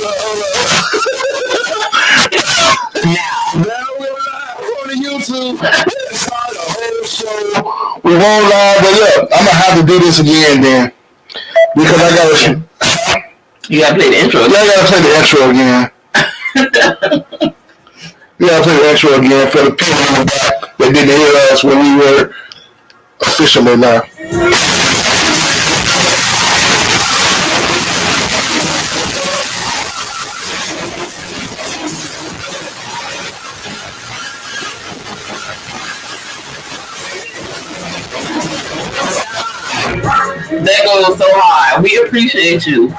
Now we're live on the YouTube. Start the whole show. We won't live, but look, I'm gonna have to do this again then because I gotta. You gotta play the intro. Yeah, I gotta play the intro again. You gotta play the intro again for the people that didn't hear us when we were officially live. That goes so hard. We appreciate you.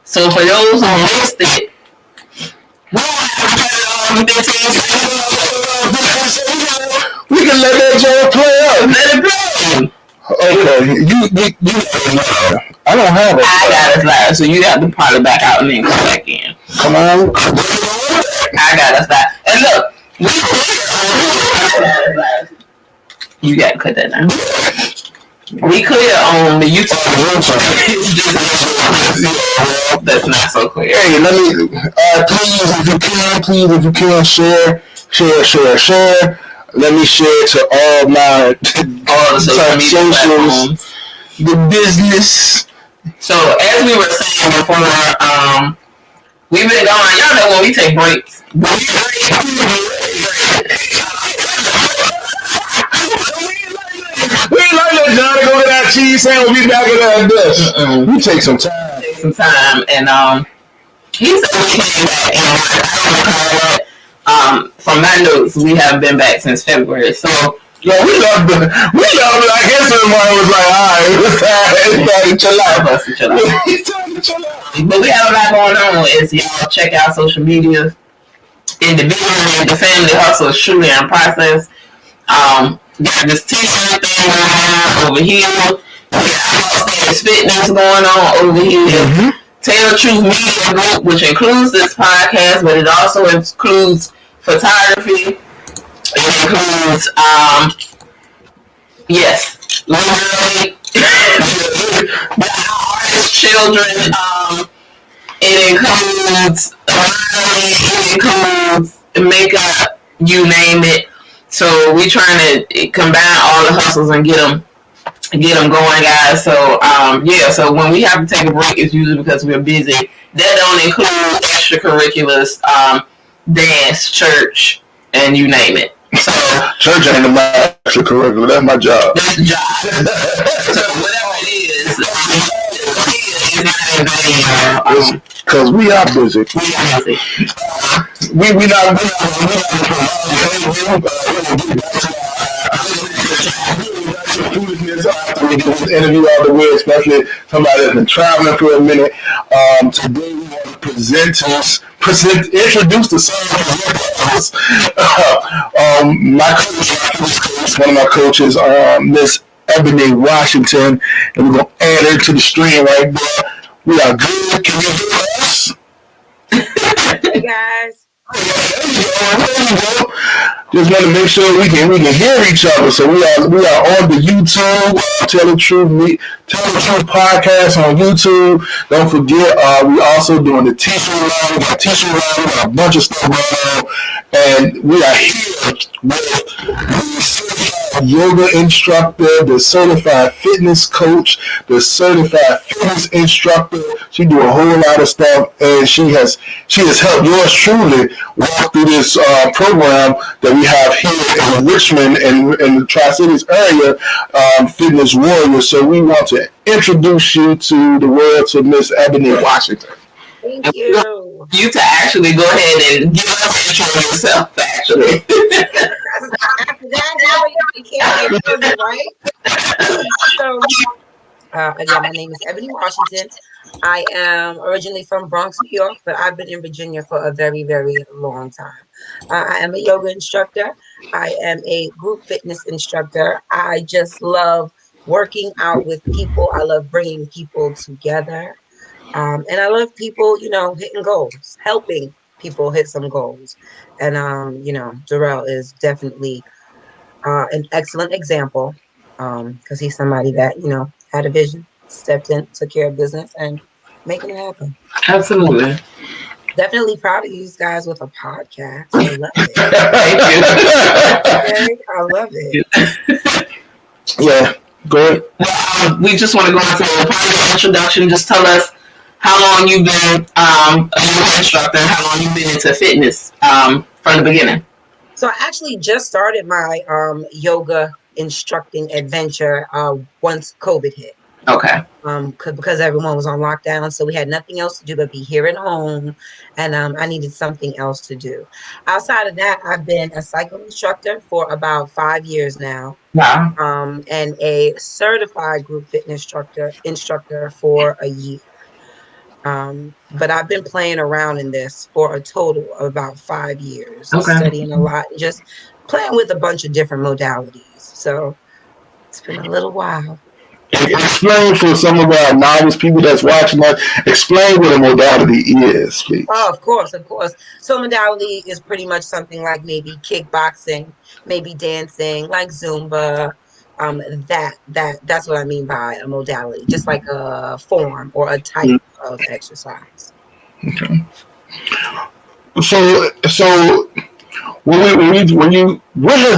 So for those who missed it, we can let that joke play out. Let it play. Okay, you I don't have it. I got us live, so you have to part it back out and then come back in. Come on. I got us live. And look, you got to cut that down. We clear on the YouTube. That's not so clear. Hey, let me please, if you can, share. Let me share to all the social socials, the business. So as we were saying before, we've been gone. Y'all know when we take breaks. We ain't like that John to go to that cheese sandwich. We back in that dish. We take some time. And he said we came back. And from my notes, we haven't been back since February. So yeah, we loved it. I guess everybody was like, all right, it's time to chill out. It's time to chill out. But we have a lot going on. Is y'all check out social media. Individually, the family hustle is truly in process. Got this t-shirt thing going on over here. We got fitness going on over here. Mm-hmm. Tell the Truth Media Group, which includes this podcast, but it also includes photography. It includes, literally, artists, children. It includes makeup, you name it. So we trying to combine all the hustles and get them going, guys. So so when we have to take a break, it's usually because we're busy. That don't include extracurriculars, dance, church, and you name it. So church ain't my extracurricular. That's my job. That's the job. So whatever it is, because we are busy. We not interview all the way, especially somebody that's been traveling for a minute. Today we want to introduce the son my coach, one of my coaches, Miss Ebony Washington, and we're gonna add her to the stream right there. We are good. Can you hear us? Hey guys. There you go. Just want to make sure we can hear each other. So we are on the YouTube. Tell the Truth podcast on YouTube. Don't forget, we also doing the t-shirt line. We got t-shirt line. We got a bunch of stuff going on, and we are here with the yoga instructor, the certified fitness coach, the certified fitness instructor. She do a whole lot of stuff, and she has helped yours truly walk through this program that we have here in Richmond and in the Tri-Cities area, Fitness Warriors. So we want to introduce you to the world to Miss Ebony Washington. Thank you. You to actually go ahead and give us an intro yourself, actually. After that, you can't get me, right? So, again, my name is Ebony Washington. I am originally from Bronx, New York, but I've been in Virginia for a very, very long time. I am a yoga instructor. I am a group fitness instructor. I just love working out with people. I love bringing people together. And I love people, hitting goals, helping people hit some goals. And, Darrell is definitely an excellent example because he's somebody that, had a vision, stepped in, took care of business, and making it happen. Absolutely. Definitely proud of you guys with a podcast. I love it. Thank you. Okay, I love it. Yeah, go ahead. Well, we just want to go into the part of the introduction. Just tell us how long you've been a yoga instructor, and how long you've been into fitness from the beginning. So I actually just started my yoga instructing adventure once COVID hit. Okay. Because everyone was on lockdown, so we had nothing else to do but be here at home, and I needed something else to do. Outside of that, I've been a cycle instructor for about 5 years now. Wow. And a certified group fitness instructor for a year. But I've been playing around in this for a total of about 5 years, studying a lot and just playing with a bunch of different modalities. So it's been a little while. Explain for some of our novice people that's watching us, explain what a modality is, please. Oh, of course. So modality is pretty much something like maybe kickboxing, maybe dancing, like Zumba. That's what I mean by a modality, just like a form or a type of exercise. Okay. So what has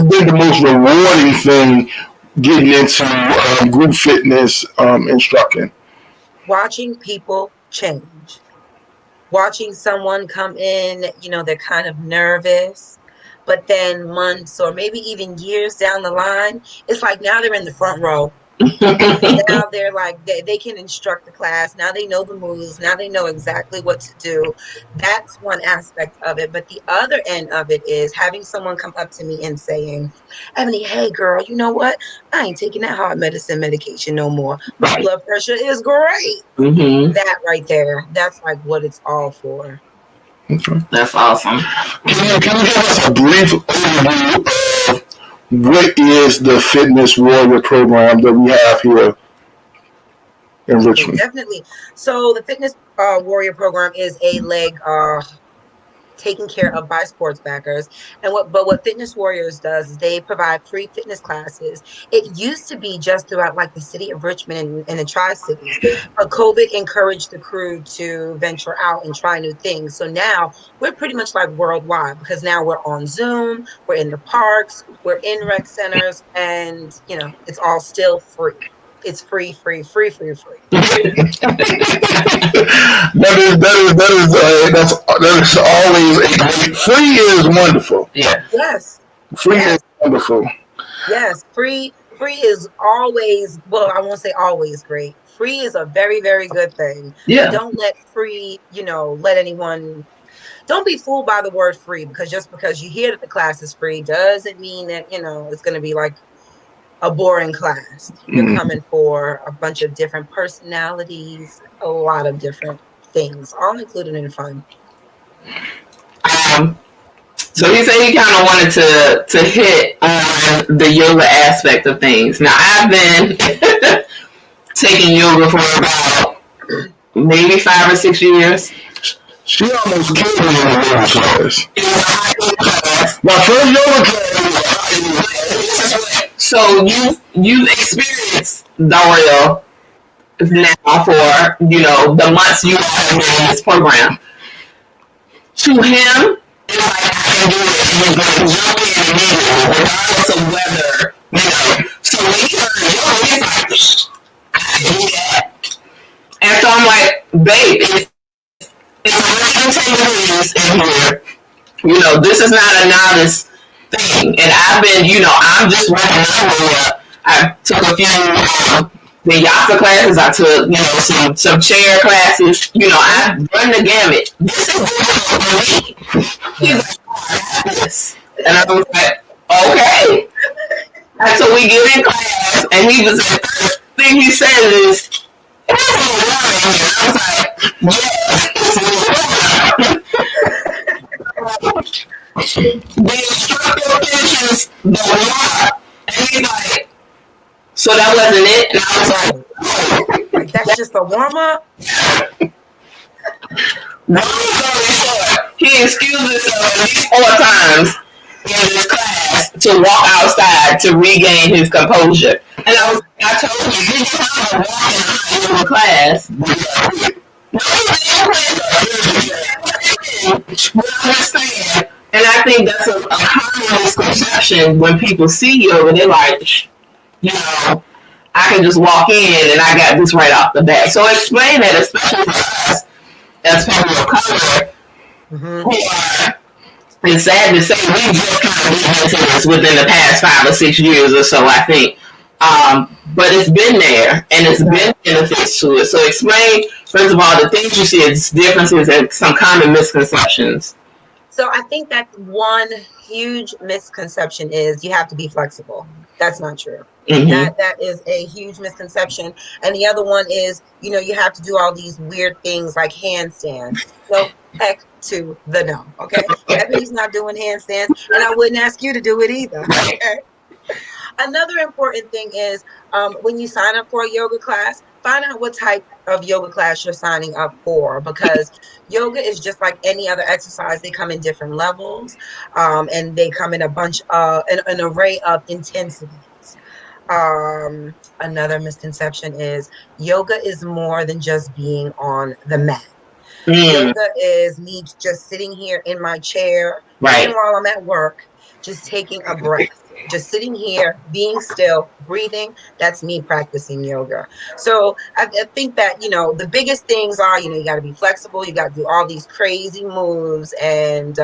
been the most rewarding thing getting into group fitness instructing? Watching people change. Watching someone come in, they're kind of nervous, but then months or maybe even years down the line, it's like now they're in the front row. Now they're like, they can instruct the class. Now they know the moves. Now they know exactly what to do. That's one aspect of it. But the other end of it is having someone come up to me and saying, Ebony, hey, girl, you know what? I ain't taking that hard medication no more. My blood pressure is great. Mm-hmm. That right there, that's like what it's all for. Okay. That's awesome. Can you give us a brief overview of what is the Fitness Warrior program that we have here in Richmond? Definitely. So the Fitness Warrior program is a leg taken care of by sports backers. And what Fitness Warriors does is they provide free fitness classes. It used to be just throughout like the city of Richmond and the Tri-Cities, but COVID encouraged the crew to venture out and try new things. So now we're pretty much like worldwide, because now we're on Zoom, we're in the parks, we're in rec centers, and it's all still free. It's free. That's always a great. Free is wonderful. Yeah. Yes. Free is wonderful. Yes. Free is always, well, I won't say always great. Free is a very, very good thing. Yeah. Don't let free, let anyone. Don't be fooled by the word free, because just because you hear that the class is free doesn't mean that it's going to be like a boring class. You're coming for a bunch of different personalities, a lot of different things, all included in fun. So he said he kind of wanted to hit on the yoga aspect of things. Now, I've been taking yoga for about maybe 5 or 6 years. She almost killed me in the yoga class. It was a high yoga class. My first yoga class. So you've experienced Dario now for the months you have been in this program. To him, it's like I can do it. He's like jump in immediately, regardless of whether So when he heard yoga, he's like, I can do that. And so I'm like, babe, it's 110 degrees in here. This is not a novice thing. And I've been, I'm just working my way up. I took a few vinyasa classes. I took, some chair classes. I run the gamut. This is difficult for me. He's like, oh, I got this. And I was like, okay. And so we get in class, and he was like, the first thing he said is, it's a little warm in here. I was like, yeah, it's a little warm. The instructor finishes the warm-up, and he's like, so that wasn't it? And I was like that's just a warm-up? Long story short, he excused himself at least 4 times in this class to walk outside to regain his composure. And I told you, this is how I'm walking out of class. I understand. And I think that's a common misconception when people see yoga. They're like, you know, I can just walk in and I got this right off the bat. So explain that, especially for us as people of color. It's sad to say we just kind of get into this within the past 5 or 6 years or so, I think. But it's been there and it's been benefits to it. So explain, first of all, the things you see as differences and some common misconceptions. So I think that one huge misconception is you have to be flexible. That's not true. That is a huge misconception. And the other one is, you have to do all these weird things like handstands. So heck to the no. Okay. Ebony's not doing handstands, and I wouldn't ask you to do it either. Okay. Another important thing is when you sign up for a yoga class, find out what type of yoga class you're signing up for, because yoga is just like any other exercise. They come in different levels, and they come in a bunch of an array of intensities. Another misconception is yoga is more than just being on the mat. Yoga is me just sitting here in my chair, even while I'm at work, just taking a breath. Just sitting here, being still, breathing, that's me practicing yoga. So I think that, the biggest things are, you got to be flexible. You got to do all these crazy moves. And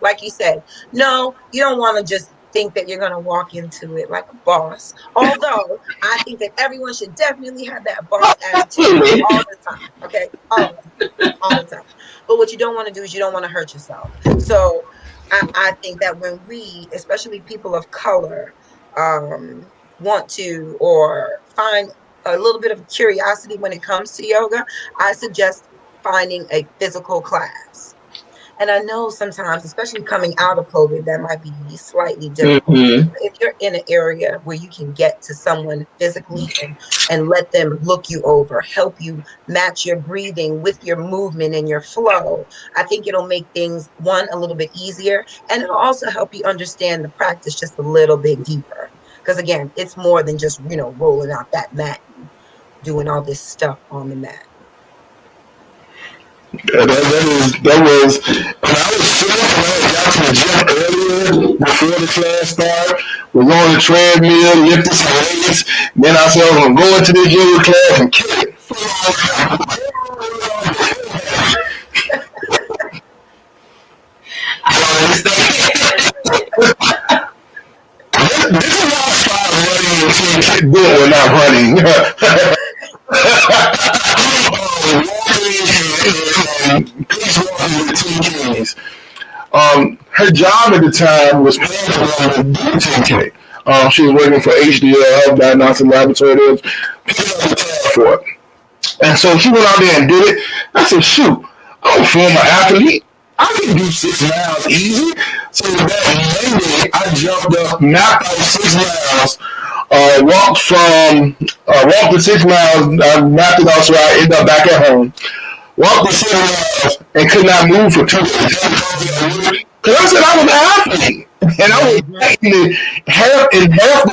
like you said, no, you don't want to just think that you're going to walk into it like a boss. Although I think that everyone should definitely have that boss attitude all the time. Okay? All the time. But what you don't want to do is you don't want to hurt yourself. So I think that when we, especially people of color, want to or find a little bit of curiosity when it comes to yoga, I suggest finding a physical class. And I know sometimes, especially coming out of COVID, that might be slightly difficult. If you're in an area where you can get to someone physically and let them look you over, help you match your breathing with your movement and your flow, I think it'll make things, one, a little bit easier, and it'll also help you understand the practice just a little bit deeper. Because again, it's more than just, rolling out that mat and doing all this stuff on the mat. That was when I was sitting when I got to the gym earlier before the class started, was on the treadmill, lifting some weights. Then I said I was gonna go into the yoga class and kill it. I don't understand. This is why I started running and can't do it when I'm running. Her job at the time was paying for her to do 10K. She was working for HDL, Health Diagnostic Laboratory, picking up the tab for it. And so she went out there and did it. I said, shoot, I'm a former athlete. I can do 6 miles easy. So that Monday, I jumped up, mapped out 6 miles, walked the 6 miles, I mapped it out so I ended up back at home. Walked the 6 miles and could not move for 2 days. Because I said I was an athlete. And I was taking half the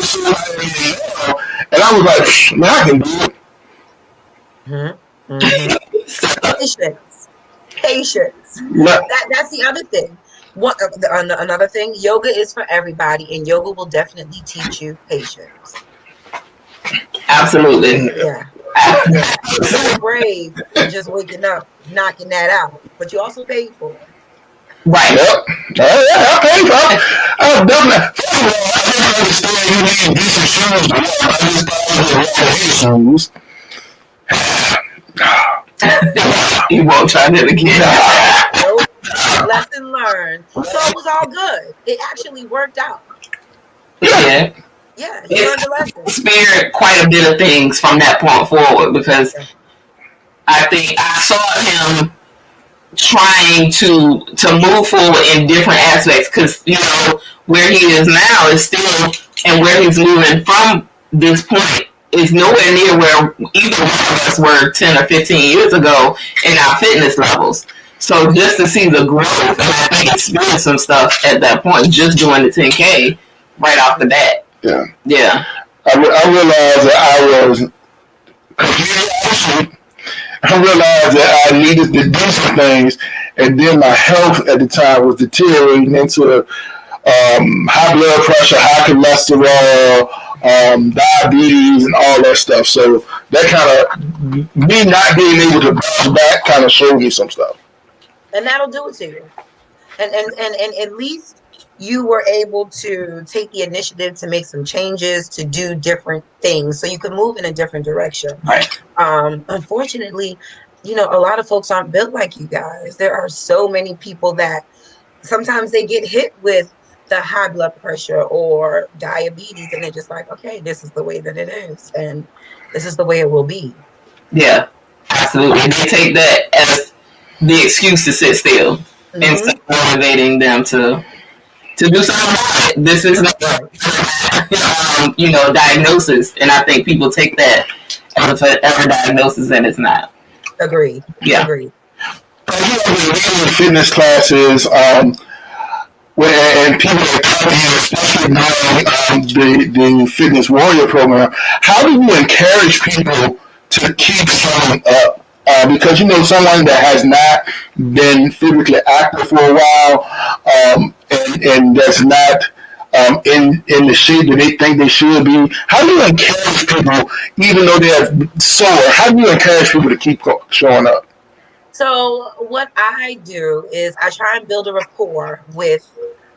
shit I did now. And I was like, man, I can do it. Patience. That's the other thing. Another thing, yoga is for everybody, and yoga will definitely teach you patience. Absolutely. Yeah. You're brave for just waking up, knocking that out, but you also paid for it. Right. Yep. I paid for it. I definitely. First of all, I didn't understand you need decent shoes to walk. I just thought you were shoes. You won't try that again. Nope. Lesson learned. So it was all good. It actually worked out. Yeah. Yeah, you learned a lesson. Spared quite a bit of things from that point forward, because I think I saw him trying to move forward in different aspects, because where he is now is still, and where he's moving from this point is nowhere near where either one of us were 10 or 15 years ago in our fitness levels. So just to see the growth, and I think experience some stuff at that point, just doing the 10K right off the bat. Yeah. I realized that I was completely out of shape. I realized that I needed to do some things, and then my health at the time was deteriorating into high blood pressure, high cholesterol, diabetes, and all that stuff. So that kind of me not being able to bounce back kind of showed me some stuff. And that'll do it to you. And at least you were able to take the initiative to make some changes, to do different things, so you could move in a different direction. Right. Unfortunately, a lot of folks aren't built like you guys. There are so many people that sometimes they get hit with the high blood pressure or diabetes, and they're just like, okay, this is the way that it is, and this is the way it will be. Yeah, absolutely. They take that as the excuse to sit still, instead of motivating them to do something about it. This is not diagnosis, and I think people take that as a diagnosis, and it's not. Agreed. Yeah. Agreed. In fitness classes, and people that come in, especially during the Fitness Warrior program, how do you encourage people to keep showing up? Because someone that has not been physically active for a while, and that's not in the shape that they think they should be. How do you encourage people, even though they're sore? How do you encourage people to keep showing up? So what I do is I try and build a rapport with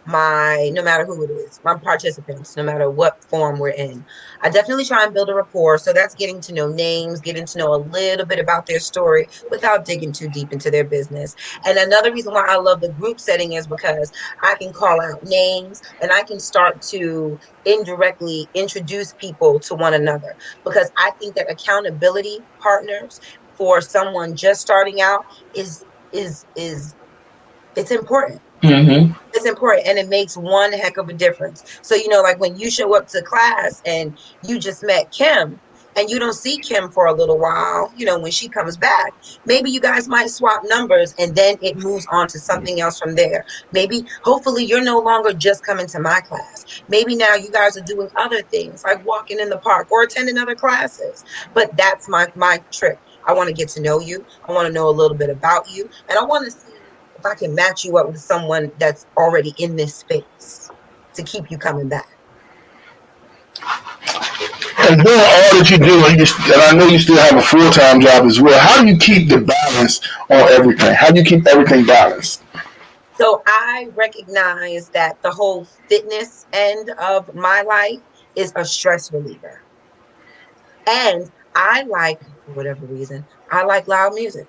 no matter who it is, my participants, no matter what form we're in. I definitely try and build a rapport. So that's getting to know names, getting to know a little bit about their story without digging too deep into their business. And another reason why I love the group setting is because I can call out names and I can start to indirectly introduce people to one another, because I think that accountability partners for someone just starting out is it's important. Mm-hmm. It's important, and it makes one heck of a difference. So, like when you show up to class and you just met Kim and you don't see Kim for a little while, when she comes back, maybe you guys might swap numbers and then it moves on to something else from there. Maybe, hopefully, you're no longer just coming to my class. Maybe now you guys are doing other things like walking in the park or attending other classes. But that's my trick. I want to get to know you. I want to know a little bit about you. And I want to see if I can match you up with someone that's already in this space to keep you coming back. And doing all that you do, and I know you still have a full-time job as well, how do you keep the balance on everything? How do you keep everything balanced? So I recognize that the whole fitness end of my life is a stress reliever. And for whatever reason, I like loud music.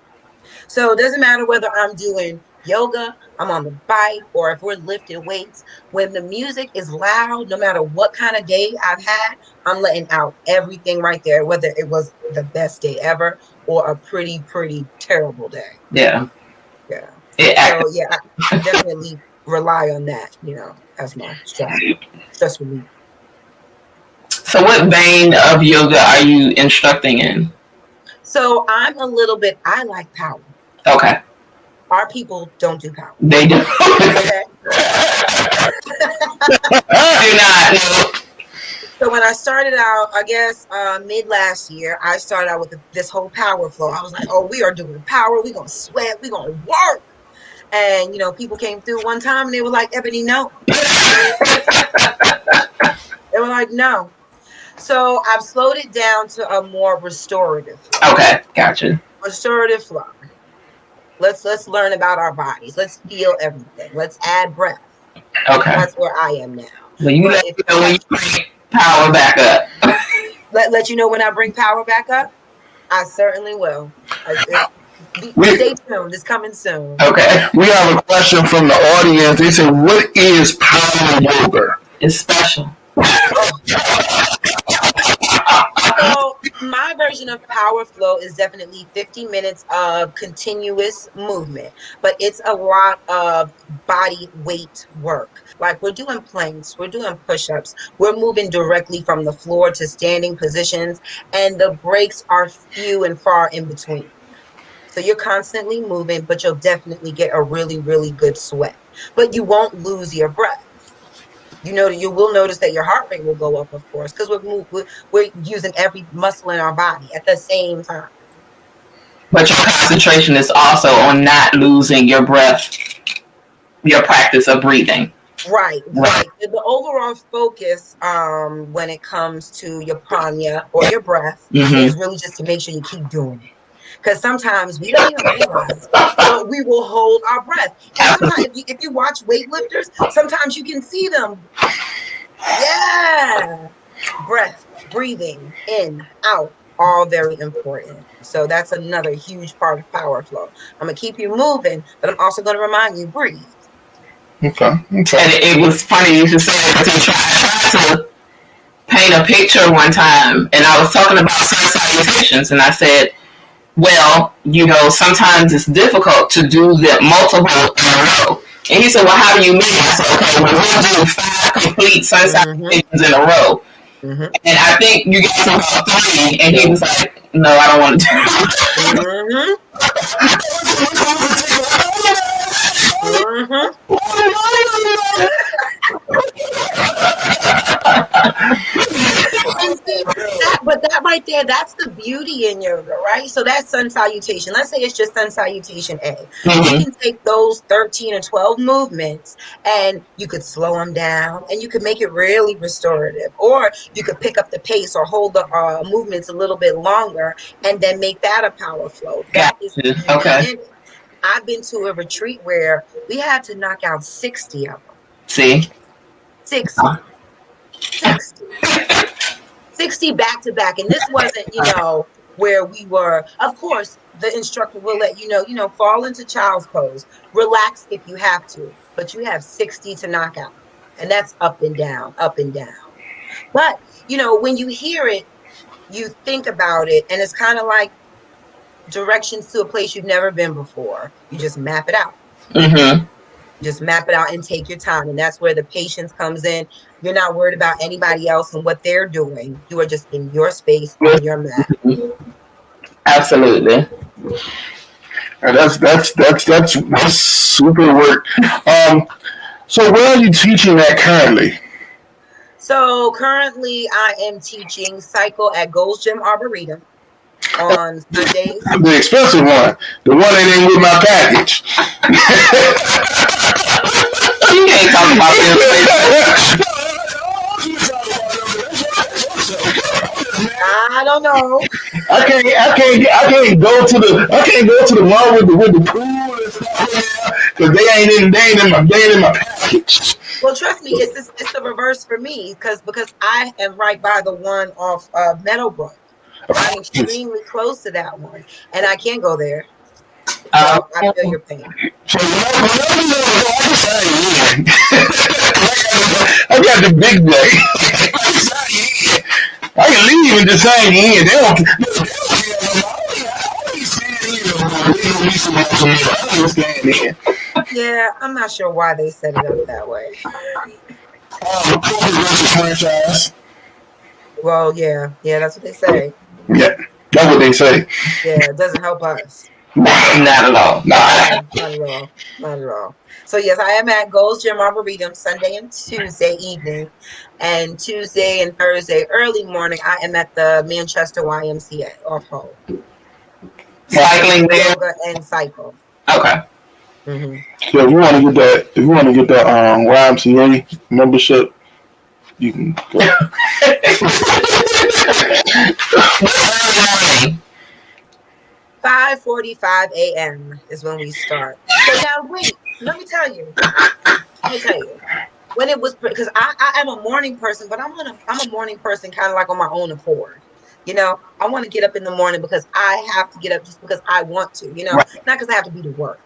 So it doesn't matter whether I'm doing yoga, I'm on the bike, or if we're lifting weights. When the music is loud, no matter what kind of day I've had, I'm letting out everything right there, whether it was the best day ever or a pretty, pretty terrible day. Yeah. Yeah. So, yeah, I definitely rely on that, as my stress relief. So what vein of yoga are you instructing in? So I like power. Okay. Our people don't do power. They do. Okay. Do not. So when I started out, I guess mid last year, I started out with this whole power flow. I was like, oh, we are doing power. We're going to sweat. We're going to work. And, people came through one time and they were like, Ebony, no. They were like, no. So I've slowed it down to a more restorative flow. Okay, gotcha. Restorative flow. Let's learn about our bodies. Let's feel everything. Let's add breath. Okay. That's where I am now. Well, you let me know when you bring power back up. let you know when I bring power back up? I certainly will. Stay tuned. It's coming soon. Okay. We have a question from the audience. They say, what is power yoga? It's special. So my version of power flow is definitely 50 minutes of continuous movement, but it's a lot of body weight work. Like we're doing planks, we're doing push-ups, we're moving directly from the floor to standing positions, and the breaks are few and far in between. So you're constantly moving, but you'll definitely get a really, really good sweat, but you won't lose your breath. You will notice that your heart rate will go up, of course, because we're using every muscle in our body at the same time. But your concentration is also on not losing your breath, your practice of breathing. Right. The overall focus when it comes to your prana or your breath is really just to make sure you keep doing it. Because sometimes we don't even realize, but we will hold our breath. And sometimes if you watch weightlifters, sometimes you can see them. Yeah. Breath, breathing, in, out, all very important. So that's another huge part of power flow. I'm going to keep you moving, but I'm also going to remind you, breathe. Okay. And it was funny you should say that because I tried to paint a picture one time, and I was talking about sun salutations, and I said, well, sometimes it's difficult to do the multiple in a row. And he said, well, how do you mean? I said, okay, we'll do 5 complete sun salutations in a row. And I think you got some about 3, and he was like, no, I don't want to do it. But that right there, that's the beauty in yoga, right? So that's sun salutation. Let's say it's just sun salutation A. You can take those 13 or 12 movements and you could slow them down and you could make it really restorative. Or you could pick up the pace or hold the movements a little bit longer and then make that a power flow. That is okay. I've been to a retreat where we had to knock out 60 of them. See? 60 back to back. And this wasn't, where we were, of course, the instructor will let you know, fall into child's pose, relax if you have to, but you have 60 to knock out. And that's up and down, up and down. But, when you hear it, you think about it, and it's kind of like directions to a place you've never been before. You just map it out. Just map it out and take your time. And that's where the patience comes in. You're not worried about anybody else and what they're doing. You are just in your space on your mat. Absolutely. That's super work. So where are you teaching at currently? So currently I am teaching cycle at Gold's Gym Arboretum on Sundays. The expensive one. The one that ain't with my package. You can't talk about this. I don't know. I can't go to the one with the pool and stuff because they ain't in my package. Well, trust me, it's the reverse for me because I am right by the one off Meadowbrook. I'm extremely close to that one, and I can't go there. So I feel your pain. So I got the big day. I can leave in the same end. They don't. Yeah, I'm not sure why they set it up that way. Franchise. Well, yeah, that's what they say. Yeah, that's what they say. Yeah, it doesn't help us. Not at all. Not at all. So yes, I am at Gold's Gym Arboretum Sunday and Tuesday evening, and Tuesday and Thursday early morning I am at the Manchester YMCA off Hull. Cycling there. Yoga and cycle. Okay. So if you want to get that YMCA membership, you can go. 5:45 a.m. is when we start. So now wait, let me tell you. When it was, because I am a morning person, but I'm a morning person kind of like on my own accord. I want to get up in the morning because I have to get up just because I want to, not because I have to be to work.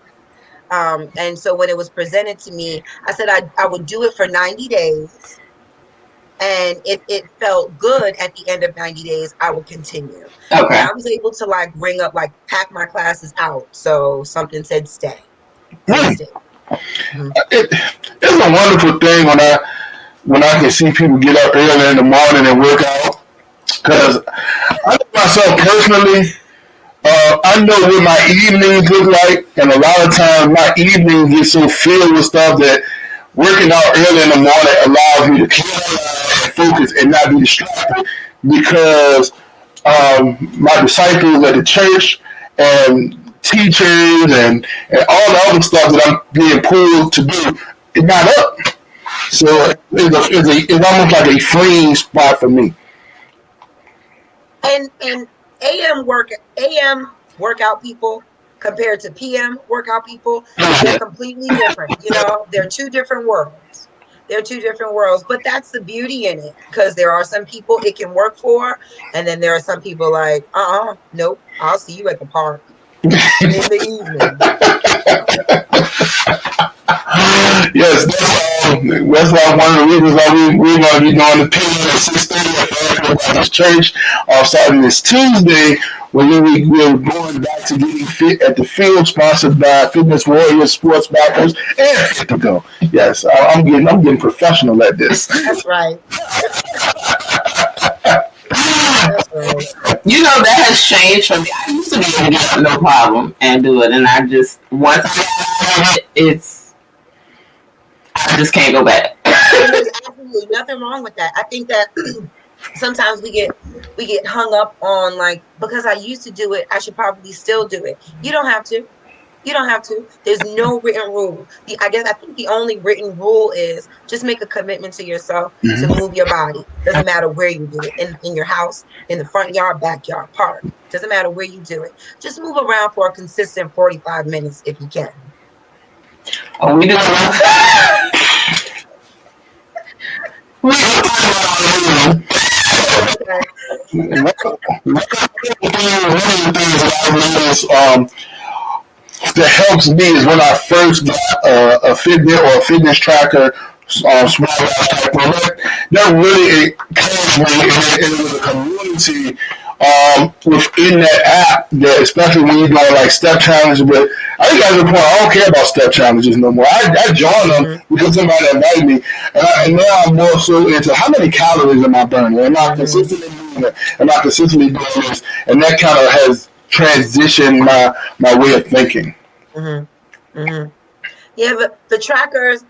And so when it was presented to me, I said I would do it for 90 days. And if it felt good at the end of 90 days, I would continue. Okay. And I was able to pack my classes out. So something said stay. It's a wonderful thing when I can see people get up early in the morning and work out. Because I know myself personally, I know what my evenings look like, and a lot of times my evenings get so filled with stuff that working out early in the morning allows me to focus and not be distracted, because my disciples at the church and teachers and all the other stuff that I'm being pulled to do, it's not up. So it's almost like a freeing spot for me. And AM workout people compared to PM workout people, they're completely different. You know, they're two different worlds. But that's the beauty in it, because there are some people it can work for, and then there are some people like, nope, I'll see you at the park in the evening. Yes, that's why one of the reasons why we're going to be going to PM at 6:30 at this church starting this Tuesday, when we're going back to getting fit at the field, sponsored by Fitness Warriors, Sports Backers, and Fit to Go. Yes, I'm getting professional at this. That's right. That's right. You know, that has changed for me. I used to be able to get up no problem and do it, and I just, once I get it, I just can't go back. There's absolutely nothing wrong with that. I think that sometimes we get hung up on, like, because I used to do it, I should probably still do it. You don't have to. There's no written rule. I think the only written rule is just make a commitment to yourself to move your body. Doesn't matter where you do it, in your house, in the front yard, backyard, park. Doesn't matter where you do it. Just move around for a consistent 45 minutes if you can. Oh, we do. That helps me is when I first got a Fitbit or a fitness tracker, smartwatch type product. That really encouraged me, and it was a community within that app, that especially when you're doing like step challenges. But I think at the point I don't care about step challenges no more. I joined them because somebody invited me, and now I'm more so into how many calories am I burning? Am I consistently moving? Am I consistently doing this? And that kind of has transitioned my way of thinking. Yeah, but the trackers,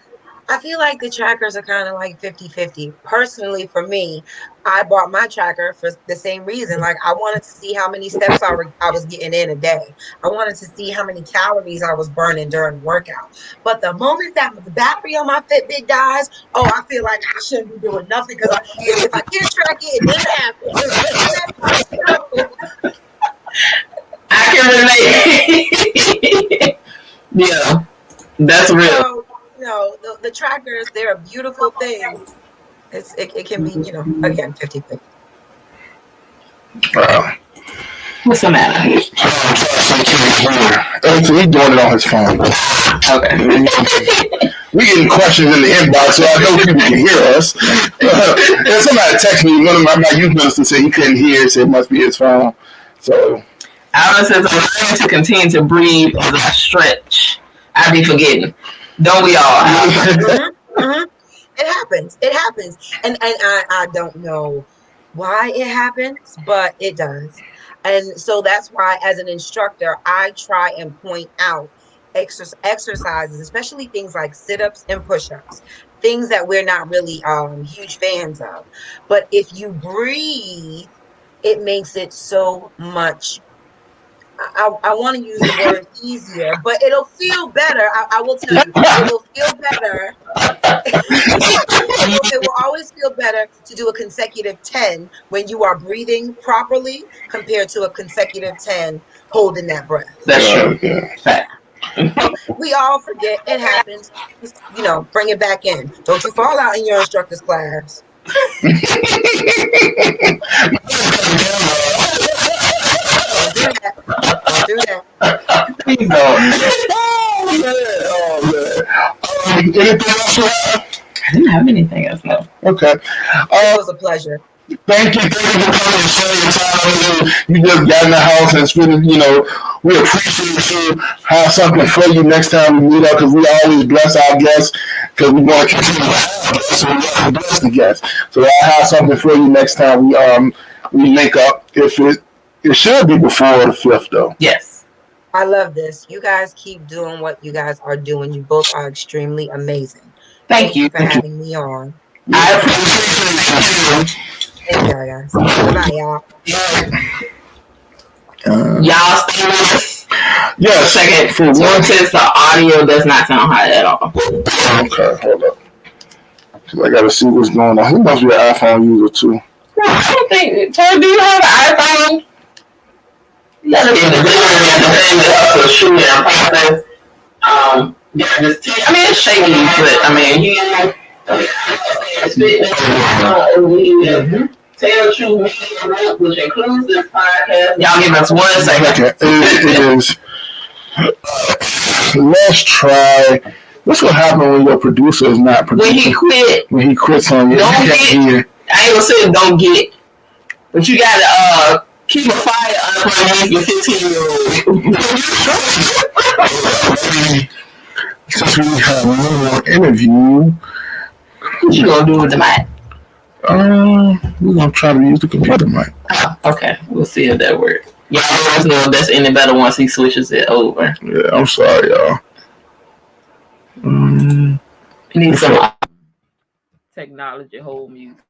I feel like the trackers are kind of like 50-50. Personally, for me, I bought my tracker for the same reason. Like, I wanted to see how many steps I was getting in a day. I wanted to see how many calories I was burning during the workout. But the moment that the battery on my Fitbit dies, I feel like I shouldn't be doing nothing, because if I can't track it, it didn't happen. I can relate. Yeah, that's real. So, the trackers, they're a beautiful thing. It can be, again, 50-50. What's the matter? He's doing it on his phone. Okay. We getting questions in the inbox, so I know people can hear us. And somebody texted me, one of my youth ministers said he couldn't hear, so it must be his phone. So Alan says, I'm trying to continue to breathe as I stretch. I be forgetting. Don't we all? It happens. And I don't know why it happens, but it does. And so that's why, as an instructor, I try and point out exercises, especially things like sit-ups and push-ups, things that we're not really huge fans of. But if you breathe, it makes it so much, I want to use the word easier, but it'll feel better. I will tell you, it will feel better. It will always feel better to do a consecutive 10 when you are breathing properly compared to a consecutive 10 holding that breath. That's true. Fact. We all forget. It happens. Just, bring it back in. Don't you fall out in your instructor's class. Don't do that. Please don't. Anything else you have? I didn't have anything else, no. Okay. It was a pleasure. Thank you for coming and sharing your time. You just got in the house and spending, we appreciate you. Have something for you next time we meet up, because we always bless our guests, because we want to continue to have guests, so we have to bless the guests. So I'll have something for you next time we link up. If it should be before the 5th, though. Yes. I love this. You guys keep doing what you guys are doing. You both are extremely amazing. Thank you for having me on. I appreciate it. Thank you, guys. Bye, y'all. Y'all stay with us. Yes. Second, for one test, the audio does not sound high at all. Okay, hold up. I gotta see what's going on. He must be an iPhone user too. No, I don't think. So, do you have an iPhone? Let us in the shooting process. Yeah, just I mean, it's shaky, but I mean, Tell the Truth, which includes this podcast. Y'all give us 1 second. Okay, it is. Let's try. What's gonna happen when your producer is not producing? When he quits on you. Don't get. I ain't gonna say don't get, but you gotta keep a fire underneath your 15-year-old. Since we have one more interview, what you gonna do with the mic? We're gonna try to use the computer mic. Oh, okay, we'll see if that works. Y'all let us know if that's any better once he switches it over. Yeah, I'm sorry, y'all. We need some technology hold music.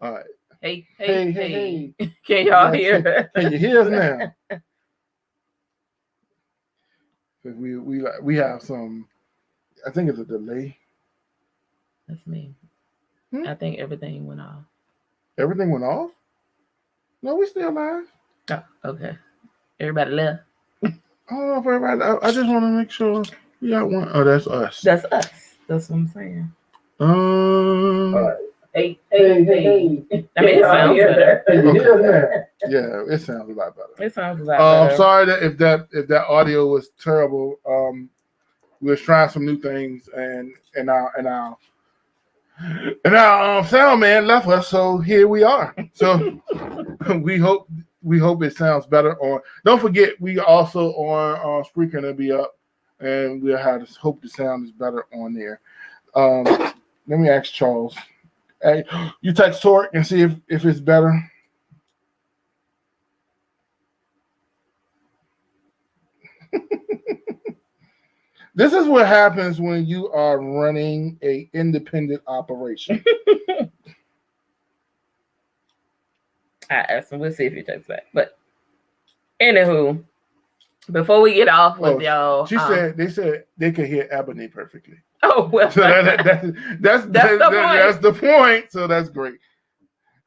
All right. Hey. Hey. Can y'all hear? Can you hear us now? We have some. I think it's a delay. That's me. I think everything went off. Everything went off? No, we still live. Oh, okay. Everybody left. I don't know if everybody. I just want to make sure we got one. Oh, that's us. That's us. That's what I'm saying. All right. Hey. I mean, it sounds better. Okay. Yeah, it sounds a lot better. It sounds a lot better. I'm sorry that if that audio was terrible. We was trying some new things, and our sound man left us, so here we are. So we hope it sounds better. Don't forget, we also on Spreaker to be up, and we'll hope the sound is better on there. Let me ask Charles. Hey, you text Torque and see if it's better. This is what happens when you are running an independent operation. I asked him. We'll see if he texts back. But anywho, before we get off with y'all, they said they could hear Ebony perfectly. Oh well, so that's the point. So that's great.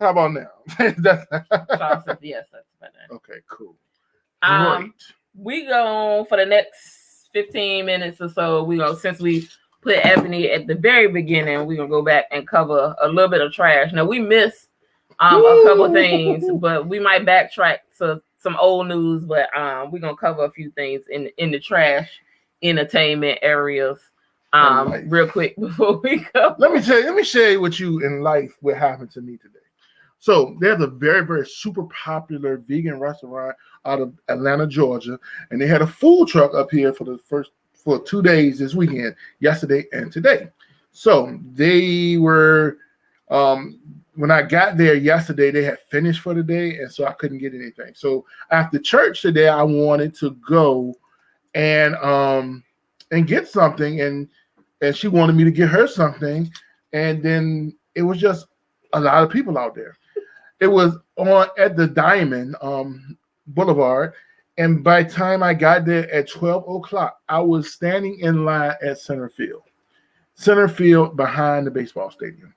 How about now? Yes, that's better. Okay, cool. Great. We go for the next 15 minutes or so. Since we put Ebony at the very beginning, we're gonna go back and cover a little bit of trash. Now we missed a couple of things, but we might backtrack to some old news. But we're gonna cover a few things in the trash entertainment areas. Real quick before we go. Let me share with you in life what happened to me today. So there's a very, very super popular vegan restaurant out of Atlanta, Georgia, and they had a food truck up here for 2 days this weekend, yesterday and today. So they were when I got there yesterday, they had finished for the day, and so I couldn't get anything. So after church today, I wanted to go and get something, and she wanted me to get her something, and then it was just a lot of people out there. It was at the Diamond Boulevard, and by the time I got there at 12 o'clock, I was standing in line at center field behind the baseball stadium.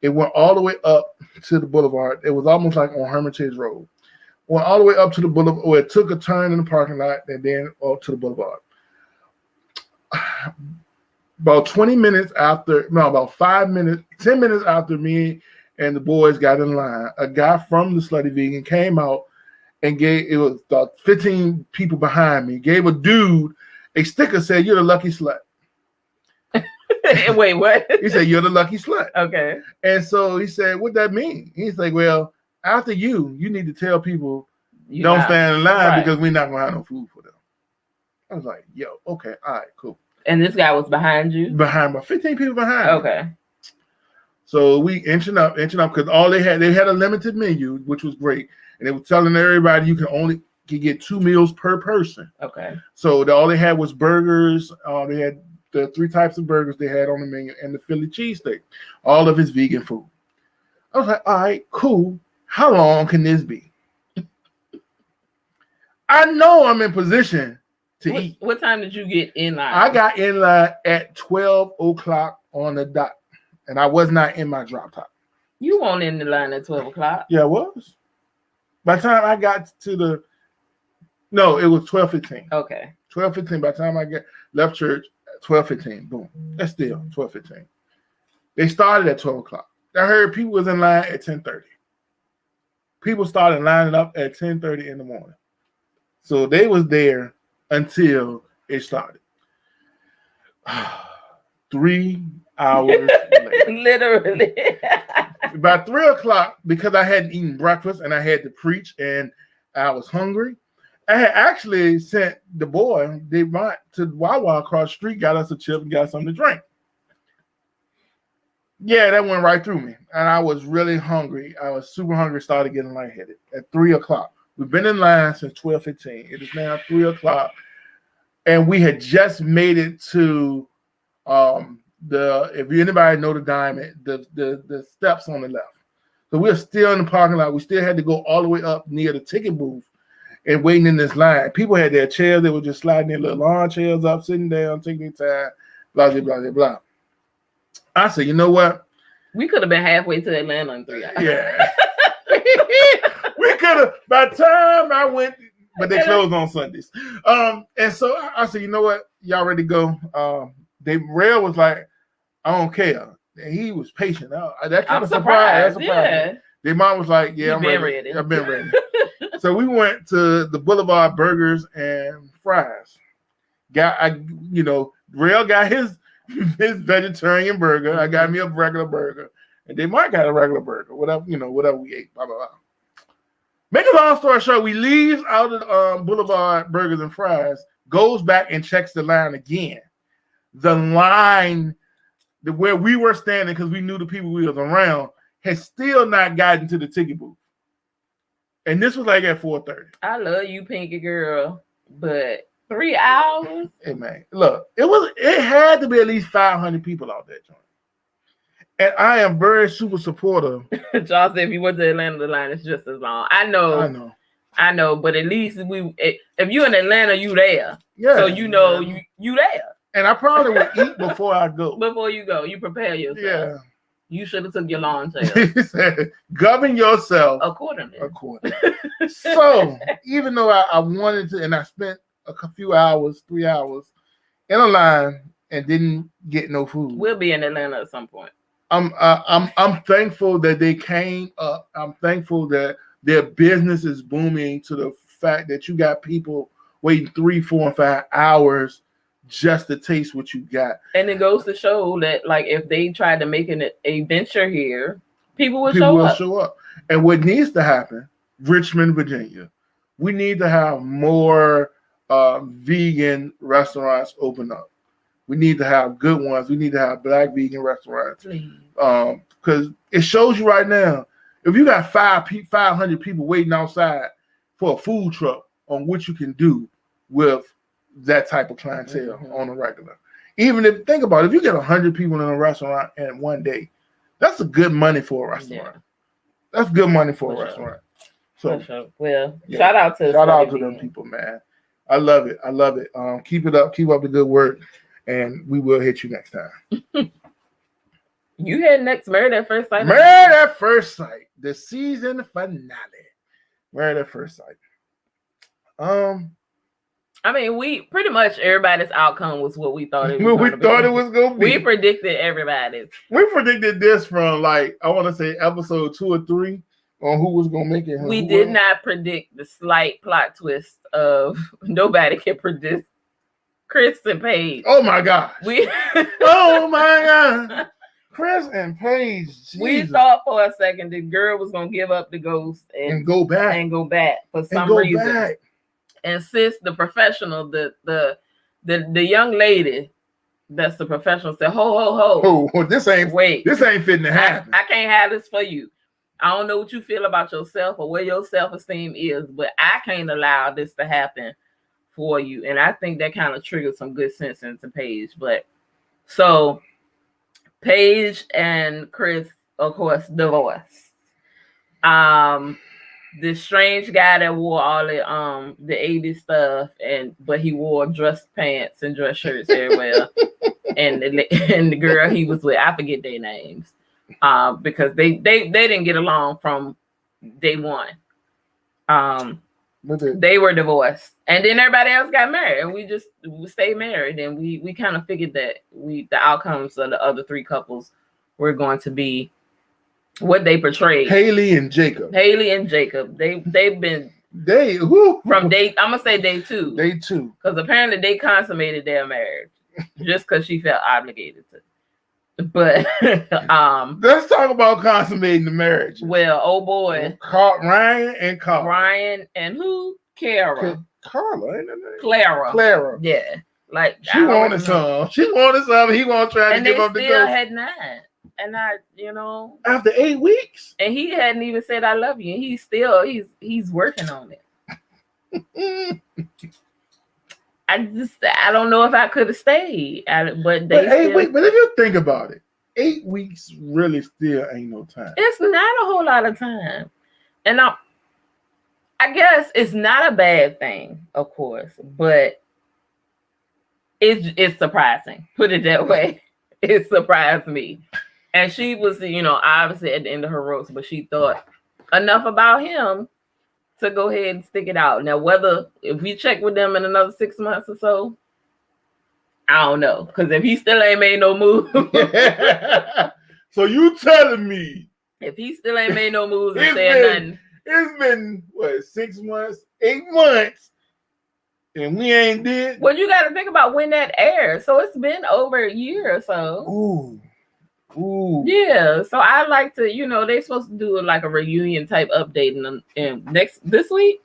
It went all the way up to the boulevard. It was almost like on Hermitage Road. Went all the way up to the boulevard, or it took a turn in the parking lot and then up to the boulevard. About 10 minutes after me and the boys got in line, a guy from the Slutty Vegan came out and it was about 15 people behind me, gave a dude a sticker, said, "You're the lucky slut." Wait, what? He said, "You're the lucky slut." Okay. And so he said, "What that mean?" He's like, "Well, after you need to tell people don't stand in line because we're not gonna have no food for them. I was like, yo, okay, all right, cool. And this guy was behind you? Behind me, 15 people behind me. Okay. So we inching up because all they had a limited menu, which was great, and they were telling everybody you can get 2 meals per person. Okay. So all they had was burgers. They had the 3 types of burgers they had on the menu and the Philly cheesesteak. All of his vegan food. I was like, all right, cool. How long can this be? I know I'm in position to eat. What time did you get in line? I got in line at 12 o'clock on the dot, and I was not in my drop top. You weren't in the line at 12 o'clock? Yeah, I was. By the time I got to no, it was 12:15. Okay. 12:15. By the time I left church, 12:15. Boom. That's still 12:15. They started at 12 o'clock. I heard people was in line at 10:30. People started lining up at 10:30 in the morning. So they was there until it started. 3 hours later. Literally. By 3 o'clock, because I hadn't eaten breakfast and I had to preach and I was hungry, I had actually sent the boy, they went to Wawa across the street, got us a chip and got something to drink. Yeah, that went right through me. And I was really hungry. I was super hungry, started getting lightheaded at 3 o'clock. We've been in line since 12:15. It is now 3 o'clock. And we had just made it to if anybody know the Diamond, the steps on the left. So we're still in the parking lot. We still had to go all the way up near the ticket booth and waiting in this line. People had their chairs. They were just sliding their little lawn chairs up, sitting down, taking their time, blah, blah, blah, blah, blah. I said, you know what? We could have been halfway to Atlanta in 3 hours. Yeah. We could have, by the time I went, but they closed on Sundays. And so I said, you know what? Y'all ready to go? Rail was like, I don't care. And he was patient. That kind of surprised. Yeah. Their mom was like, yeah, I'm ready. I've been ready. So we went to the Boulevard Burgers and Fries. Rail got his vegetarian burger. I got me a regular burger. And they might got a regular burger. Whatever we ate, blah, blah, blah. Make a long story short, we leave out of Boulevard Burgers and Fries, goes back and checks the line again. The line where we were standing, because we knew the people we was around, had still not gotten to the ticket booth. And this was like at 4:30. I love you, Pinky girl, but 3 hours? Hey man, look, it had to be at least 500 people out there, John. And I am very super supportive. Y'all said if you went to Atlanta, the line is just as long. I know, but at least if you're in Atlanta, you there. Yeah. So you know you there. And I probably would eat before I go. Before you go, you prepare yourself. Yeah. You should have took your lawn chair. Govern yourself accordingly. So even though I wanted to, and I spent a few hours, 3 hours in a line and didn't get no food. We'll be in Atlanta at some point. I'm thankful that they came up. I'm thankful that their business is booming to the fact that you got people waiting 3, 4, and 5 hours just to taste what you got. And it goes to show that, like, if they tried to make a venture here, people will show up. And what needs to happen, Richmond, Virginia, we need to have more vegan restaurants open up. We need to have good ones. We need to have Black vegan restaurants. Because it shows you right now, if you got 500 people waiting outside for a food truck on what you can do with that type of clientele on a regular. Even think about it, if you get 100 people in a restaurant in one day, that's a good money for a restaurant. Yeah. That's good money for a restaurant. So, well, shout out to them people, man. I love it. Keep it up. Keep up the good work. And we will hit you next time. You had next Married at First Sight. Married at First Sight, the season finale. Married at First Sight. I mean, we pretty much everybody's outcome was what we thought it was. What we thought it was gonna be. We predicted everybody's. We predicted this from I want to say episode 2 or 3 on who was gonna make it. We did not predict the slight plot twist of nobody can predict Chris and Paige. Oh my gosh. Oh my God. Chris and Paige. We Jesus. thought for a second the girl was gonna give up the ghost and go back for some reason. Back. And sis, the professional, the young lady that's the professional said, ho. Oh, this ain't fitting to happen. I can't have this for you. I don't know what you feel about yourself or where your self-esteem is, but I can't allow this to happen for you. And I think that kind of triggered some good sense into Paige. But so Paige and Chris, of course, divorced. This strange guy that wore all the 80s stuff, but he wore dress pants and dress shirts everywhere. and the girl he was with, I forget their names. Because they didn't get along from day one. They were divorced, and then everybody else got married, and we stayed married, and we kind of figured that the outcomes of the other three couples were going to be what they portrayed. Haley and Jacob. They've been from day. I'm gonna say day two. Because apparently they consummated their marriage just because she felt obligated to. But let's talk about consummating the marriage. Well, oh boy, Ryan and who? Carla, ain't that name? Clara. Yeah, like she wanted some. He won't try to give up the ghost. And they still had 9. And after 8 weeks, and he hadn't even said I love you. And he's working on it. I don't know if I could have stayed, but 8 weeks. But if you think about it, 8 weeks really still ain't no time. It's not a whole lot of time, and I guess it's not a bad thing, of course, but it's surprising. Put it that way. It surprised me, and she was, obviously at the end of her ropes, but she thought enough about him to go ahead and stick it out. Now, if we check with them in another 6 months or so, I don't know. Because if he still ain't made no move. So you telling me. If he still ain't made no moves and said nothing. It's been, 6 months, 8 months, and we ain't did. Well, you got to think about when that aired. So it's been over a year or so. Ooh. Yeah, so I like to, they're supposed to do like a reunion type update in this week.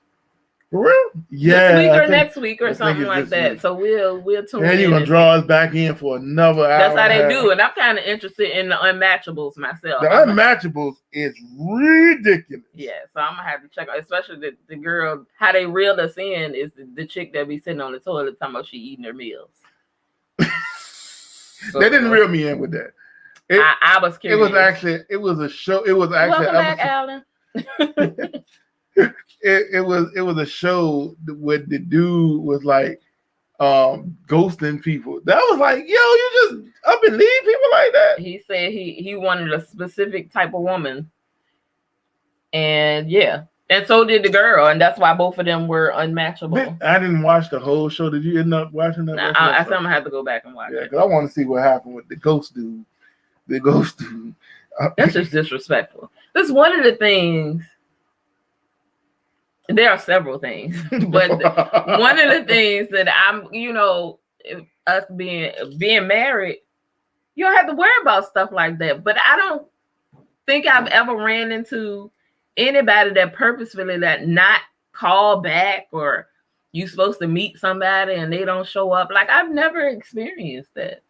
For real? Yeah. This week or next week or something like that. Week. So we'll tune in. And you're gonna draw us back in for another hour. That's how they do, and I'm kind of interested in the Unmatchables myself. The Unmatchables is ridiculous. Yeah, so I'm gonna have to check out, especially the girl. How they reeled us in is the chick that be sitting on the toilet talking about she eating her meals. So, they didn't reel me in with that. I was curious. It was a show. It was actually welcome back, Alan. it was a show where the dude was like ghosting people. That was like, yo, you just up and leave people like that. He said he wanted a specific type of woman, and yeah, and so did the girl, and that's why both of them were unmatchable. I didn't watch the whole show. Did you end up watching that? I think I'm gonna have to go back and watch it. Because I want to see what happened with the ghost dude. That's just disrespectful. That's one of the things. There are several things, but one of the things that I'm, us being married, you don't have to worry about stuff like that. But I don't think I've ever ran into anybody that purposefully not call back, or you supposed to meet somebody and they don't show up. Like, I've never experienced that.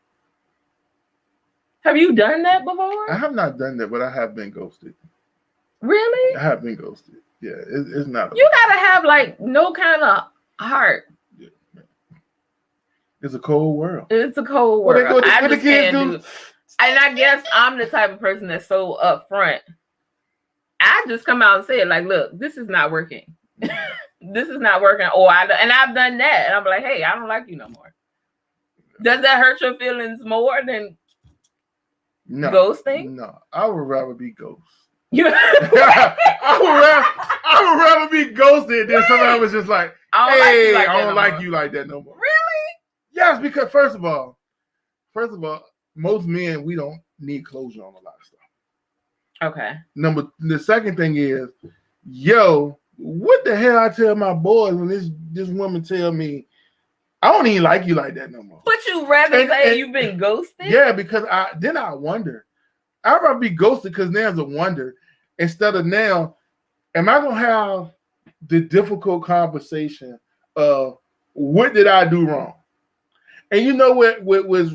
Have you done that before? I have not done that, but I have been ghosted. Really? I have been ghosted. Yeah, it's not. You gotta have like no kind of heart. Yeah. It's a cold world. It's a cold world. I just can't do. And I guess I'm the type of person that's so upfront. I just come out and say it, like, look, this is not working. This is not working. And I've done that. And I'm like, hey, I don't like you no more. Does that hurt your feelings more than ghosting? No, I would rather be ghost. I would rather be ghosted than somebody was just like, hey, I don't like you like that no more. Really? Yes, because first of all, most men, we don't need closure on a lot of stuff. Okay. The second thing is, yo, what the hell I tell my boys when this woman tell me, I don't even like you like that no more. But you rather say you've been ghosted? Yeah, because I wonder, I'd rather be ghosted because now it's a wonder instead of now. Am I gonna have the difficult conversation of what did I do wrong? And you know what was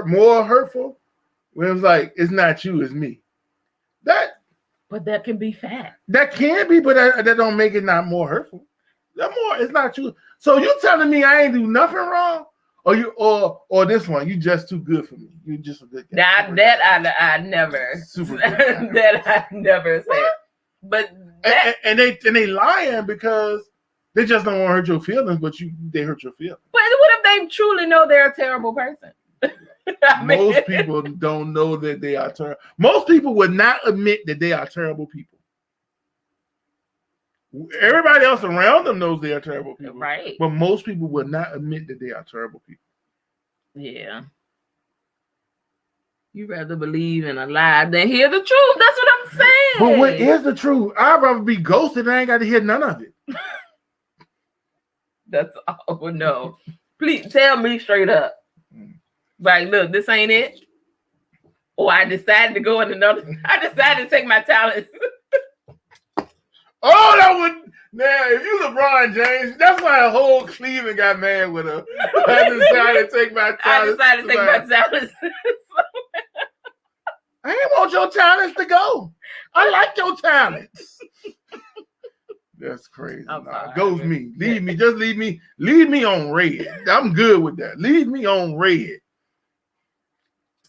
more hurtful? When it was like, it's not you, it's me. But that can be fact. That can be, but that don't make it not more hurtful. It's not you. So you telling me I ain't do nothing wrong? Or this one, you just too good for me. You just a good guy. I never that I never said. But and they lying because they just don't want to hurt your feelings, but they hurt your feelings. But what if they truly know they're a terrible person? Most people don't know that they are terrible. Most people would not admit that they are terrible people. Everybody else around them knows they are terrible people. Right. But most people would not admit that they are terrible people. Yeah. You rather believe in a lie than hear the truth. That's what I'm saying. But what is the truth? I'd rather be ghosted and I ain't got to hear none of it. That's all. No. Please tell me straight up. Like, look, this ain't it. Or I decided to go in another. I decided to take my talents. Oh, that would now. If you LeBron James, that's why a whole Cleveland got mad with her. I decided to take my talents. I ain't want your talents to go. I like your talents. That's crazy. Nah, goes me. Leave me. Just leave me. Leave me on red. I'm good with that. Leave me on red.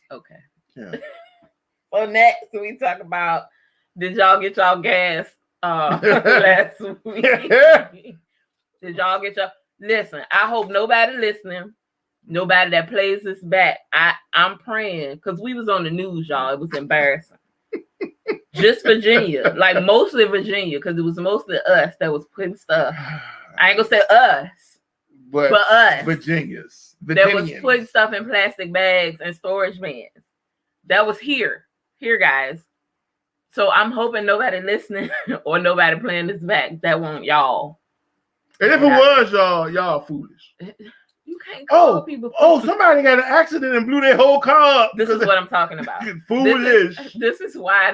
Okay. Yeah. So next we talk about, did y'all get y'all gas last week? Did y'all get y'all? Listen, I hope nobody listening, nobody that plays this back. I'm praying because we was on the news, y'all. It was embarrassing. Just Virginia, like mostly Virginia, because it was mostly us that was putting stuff. I ain't gonna say us, but us, Virginians. That was putting stuff in plastic bags and storage bins. That was here, guys. So I'm hoping nobody listening or nobody playing this back that won't y'all. And if it was y'all foolish. You can't call people foolish. Oh, somebody got an accident and blew their whole car up. This is what I'm talking about. Foolish. This is why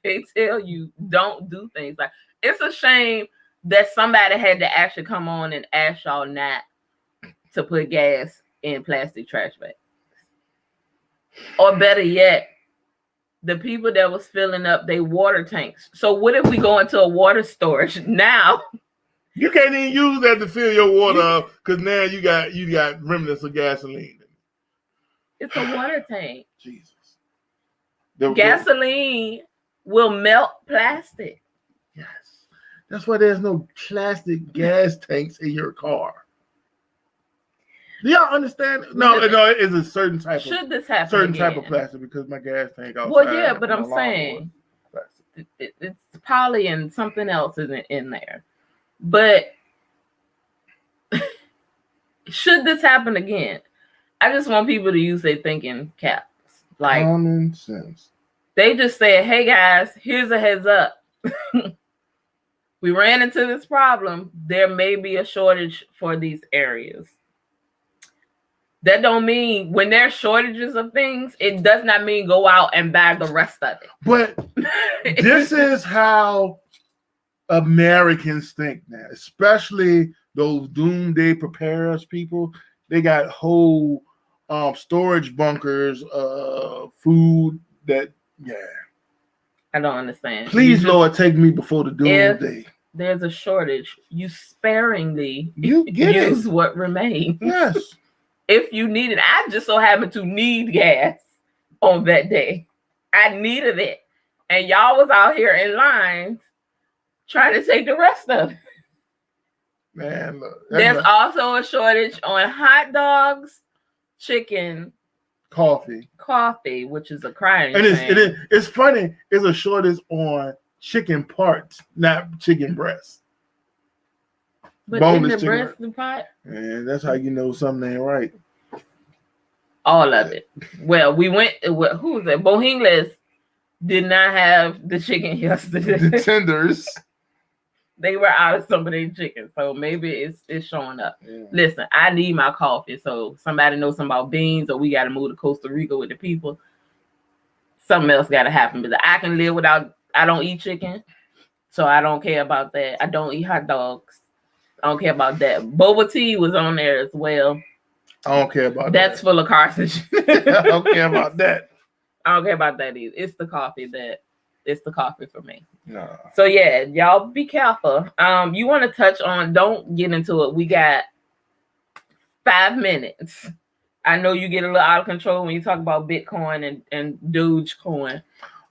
they tell you don't do things like. It's a shame that somebody had to actually come on and ask y'all not to put gas in plastic trash bags. Or better yet, the people that was filling up their water tanks. So what if we go into a water storage now? You can't even use that to fill your water up because now you got remnants of gasoline. It's a water tank. Jesus. Gasoline will melt plastic. Yes. That's why there's no plastic gas tanks in your car. Do y'all understand? No, it is a certain type of plastic because my gas tank outside. Well, yeah, but I'm saying it's poly and something else isn't in there. But should this happen again, I just want people to use their thinking caps. Like common sense. They just said, hey guys, here's a heads up. We ran into this problem. There may be a shortage for these areas. That don't mean when there's shortages of things, it does not mean go out and buy the rest of it. But this is how Americans think now, especially those doomsday preparers people. They got whole storage bunkers of food that, I don't understand. Please, Lord, take me before the doomsday. If there's a shortage, you sparingly use what remains. Yes. If you need it, I just so happen to need gas on that day. I needed it. And y'all was out here in lines trying to take the rest of it. Man, look. There's also a shortage on hot dogs, chicken, coffee, which is a crying and shame. It's funny. It's a shortage on chicken parts, not chicken breasts. But boneless in the breast the pot? And that's how you know something ain't right. All of it. Well, we went. Who was that? Bohingles did not have the chicken yesterday. The tenders. They were out of some of their chicken, so maybe it's showing up. Yeah. Listen, I need my coffee, so somebody knows something about beans, or we got to move to Costa Rica with the people. something else got to happen. But I can live without. I don't eat chicken, so I don't care about that. I don't eat hot dogs. I don't care about that. Boba tea was on there as well. I don't care about That's that. full of carcinogens. I don't care about that. I don't care about that either. It's the coffee for me. No. So yeah, y'all be careful. You want to touch on? Don't get into it. We got 5 minutes. I know you get a little out of control when you talk about Bitcoin and Dogecoin.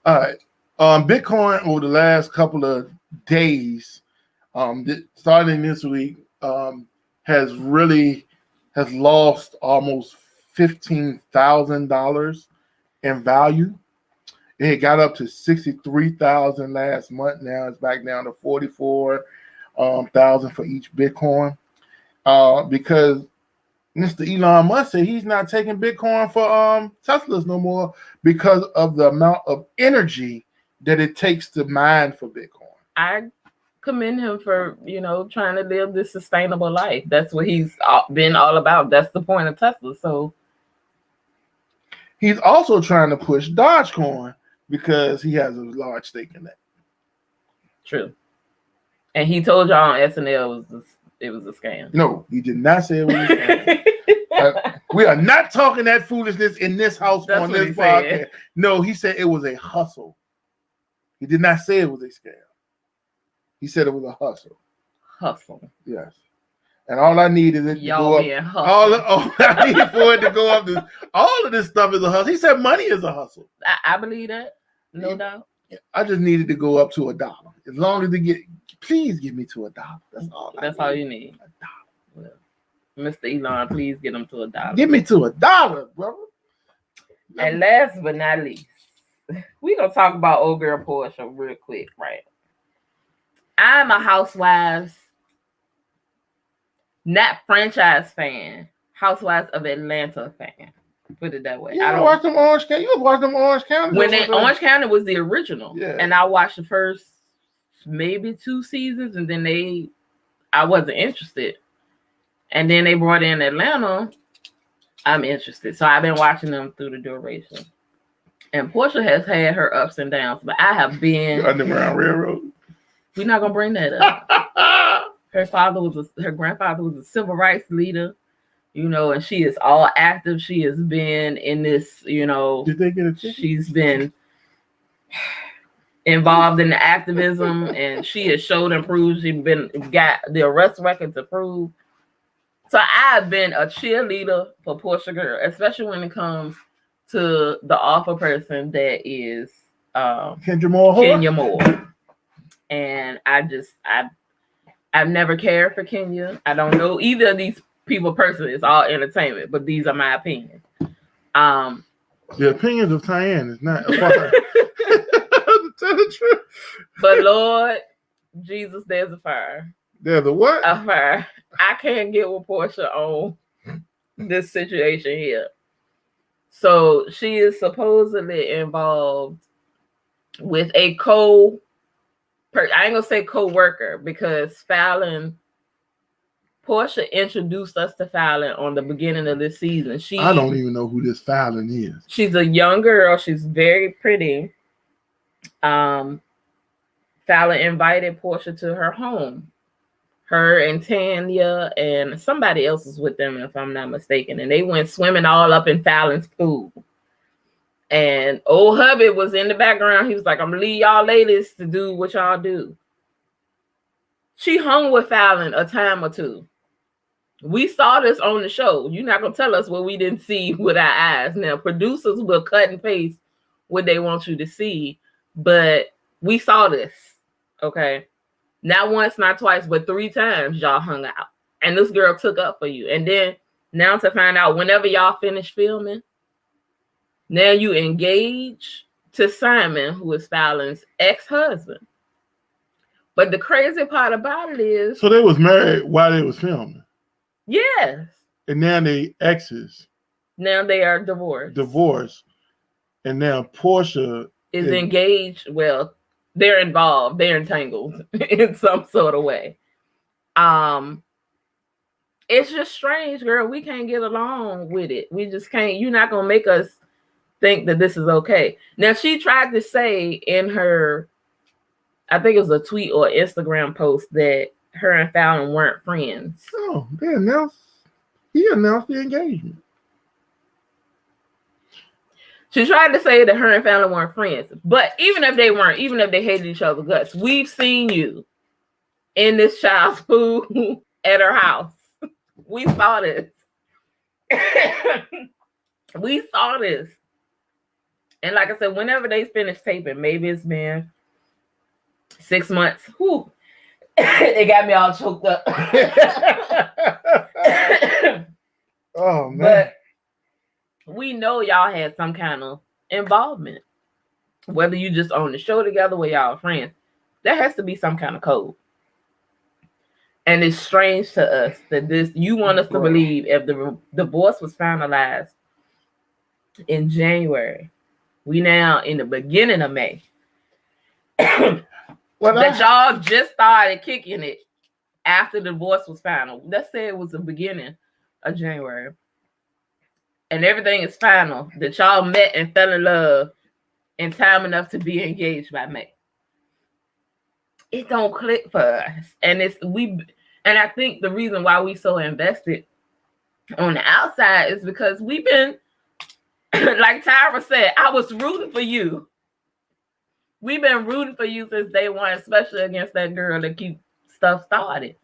All right. Bitcoin over the last couple of days, starting this week, has lost almost $15,000 in value. It got up to 63,000 last month. Now it's back down to 44,000 for each Bitcoin. Because Mr. Elon Musk said he's not taking Bitcoin for Teslas no more because of the amount of energy that it takes to mine for Bitcoin. I commend him for, trying to live this sustainable life. That's what he's been all about. That's the point of Tesla. So he's also trying to push Dogecoin because he has a large stake in that. True. And he told y'all on SNL it was a scam. No, he did not say it was a scam. We are not talking that foolishness in this house. That's on what this he podcast. said. No, he said it was a hustle. He did not say it was a scam. He said it was a hustle. Hustle. Yes. And all I need is it y'all to being go up. All I need for it to go up. All of this stuff is a hustle. He said money is a hustle. I believe that. No doubt. I just needed to go up to $1. As long as please give me to $1. That's all. That's all you need. $1. Mr. Elon, please get him to $1. Give me to $1, brother. And last but not least, we're going to talk about old girl Portia real quick, right? I'm a Housewives, not franchise fan, Housewives of Atlanta fan. Put it that way. You watch them Orange County. You watch them Orange County. When Orange County was the original, yeah. And I watched the first maybe 2 seasons, and then I wasn't interested. And then they brought in Atlanta. I'm interested. So I've been watching them through the duration. And Portia has had her ups and downs, but I have been the Underground Railroad. We're not gonna bring that up. Her grandfather was a civil rights leader, and she is all active. She has been in this, Did they get a ticket? She's been involved in the activism, and she has showed and proved. She's got the arrest record to prove. So I've been a cheerleader for Portia Girl, especially when it comes to the awful person that is Kenya Moore. And I've never cared for Kenya. I don't know either of these people personally. It's all entertainment, but these are my opinions. The opinions of Tyann is not a part. To tell the truth. But Lord Jesus, there's a fire. There's a what? A fire. I can't get with Portia on this situation here. So she is supposedly involved with a I ain't gonna say co-worker, because Portia introduced us to Fallon on the beginning of this season. I don't even know who this Fallon is. She's a young girl. She's very pretty. Fallon invited Portia to her home. Her and Tanya and somebody else was with them, if I'm not mistaken. And they went swimming all up in Fallon's pool. And old hubby was in the background. He was like, I'm going to leave y'all ladies to do what y'all do. She hung with Fallon a time or two. We saw this on the show. You're not going to tell us what we didn't see with our eyes. Now, producers will cut and paste what they want you to see. But we saw this, okay? Not once, not twice, but 3 times y'all hung out. And this girl took up for you. And then now to find out whenever y'all finish filming, now you engage to Simon, who is Fallon's ex-husband. But the crazy part about it is... So they was married while they was filming? Yes. And now they exes. Now they are divorced. And now Portia... is engaged. Well, they're involved. They're entangled in some sort of way. It's just strange, girl. We can't get along with it. We just can't. You're not going to make us think that this is okay. Now, she tried to say in her, I think it was a tweet or Instagram post, that her and Fallon weren't friends. Oh, he announced the engagement. She tried to say that her and Fallon weren't friends. But even if they weren't, even if they hated each other's guts, we've seen you in this child's food at her house. We saw this. We saw this. And like I said, whenever they finish taping, maybe it's been 6 months. Whew. They got me all choked up. Oh, man. But we know y'all had some kind of involvement. Whether you just on the show together with y'all friends, there has to be some kind of code. And it's strange to us that you want us to believe if the divorce was finalized in January, we now in the beginning of May, that y'all just started kicking it after the divorce was final. Let's say it was the beginning of January, and everything is final, that y'all met and fell in love in time enough to be engaged by May. It don't click for us. And and I think the reason why we so invested on the outside is because we've been, like Tyra said, I was rooting for you. We've been rooting for you since day one, especially against that girl that keep stuff started.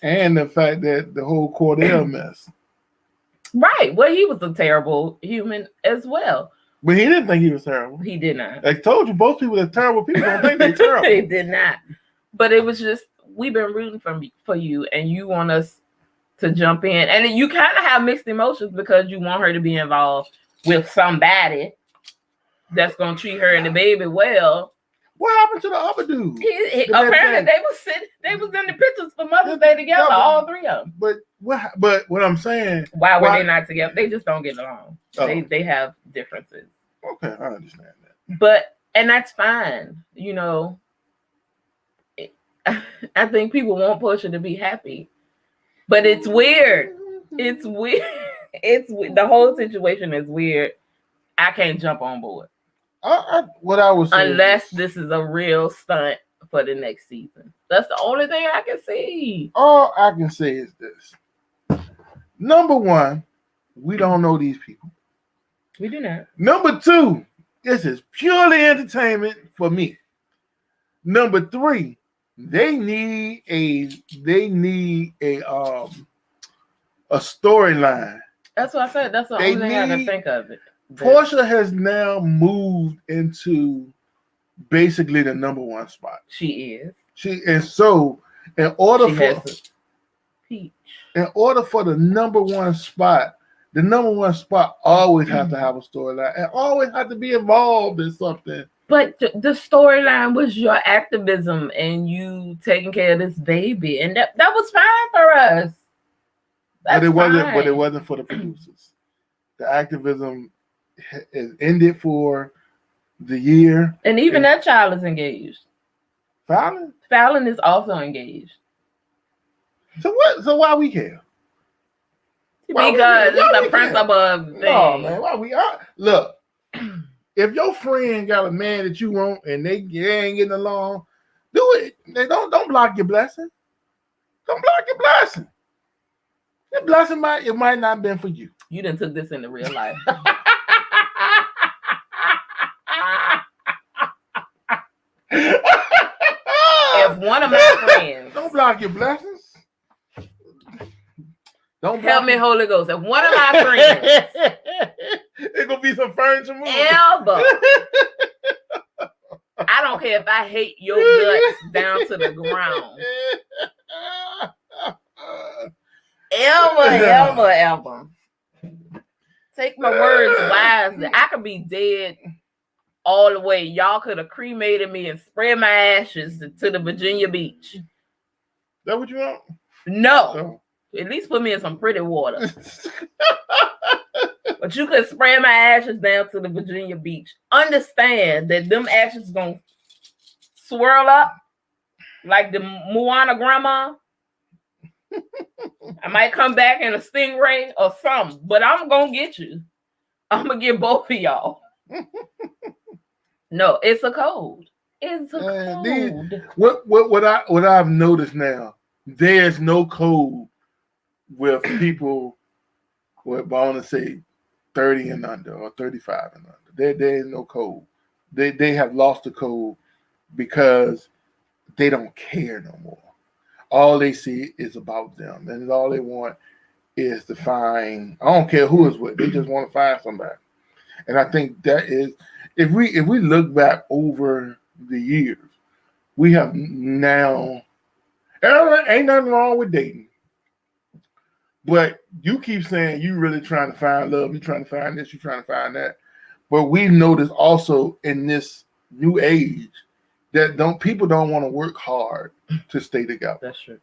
And the fact that the whole Cordell mess. Right. Well, he was a terrible human as well. But he didn't think he was terrible. He did not. I told you, most people that are terrible people don't think they're terrible. He did not. But it was just, we've been rooting for you, and you want us to jump in. And you kind of have mixed emotions because you want her to be involved with somebody that's going to treat her and the baby well. What happened to the other dude? Apparently, they was in the pictures for Mother's Day together, all three of them. But what I'm saying, why were they not together? They just don't get along. Oh. They have differences. Okay, I understand that. And that's fine. You know, I think people want Portia to be happy, but it's weird. It's weird. The whole situation is weird. I can't jump on board. What I was saying, unless this is a real stunt for the next season. That's the only thing I can see. All I can say is this. Number one, we don't know these people. We do not. Number two, this is purely entertainment for me. Number three, they need a storyline. That's what I said. That's the only thing I can think of it. Portia has now moved into basically the number one spot. She is. In order for the number one spot always have to have a storyline and always have to be involved in something. But the storyline was your activism and you taking care of this baby, and that was fine for us. But it wasn't for the producers. The activism is ended for the year, and even that child is engaged. Fallon is also engaged. So what? So why we care? Because it's the principle thing. No, man. Why we are? Look, if your friend got a man that you want and they ain't getting along, do it. They don't block your blessing. Don't block your blessing. Your blessing might not have been for you. You done took this into real life. If one of my friends don't block your blessings. Don't help me, Holy Ghost. If one of my friends it's gonna be some furniture moving. Elba. I don't care if I hate your guts down to the ground. Elba. Take my words wisely. I could be dead all the way. Y'all could have cremated me and spread my ashes to the Virginia beach. That what you want? No. Oh. At least put me in some pretty water. But you could spread my ashes down to the Virginia beach. Understand that them ashes gonna swirl up like the Moana grandma. I might come back in a stingray or something, but I'm gonna get you. I'm gonna get both of y'all. No, it's a code. It's a Man, code. what I've noticed now, there's no code with people with, I want to say, 30 and under or 35 and under. There is no code. They have lost the code because they don't care no more. All they see is about them, and all they want is to find. I don't care who is with. They just want to find somebody. And I think that is, if we look back over the years, we have now, ain't nothing wrong with dating. But you keep saying you really trying to find love, you're trying to find this, you're trying to find that. But we've noticed also in this new age that people don't want to work hard to stay together. That's true.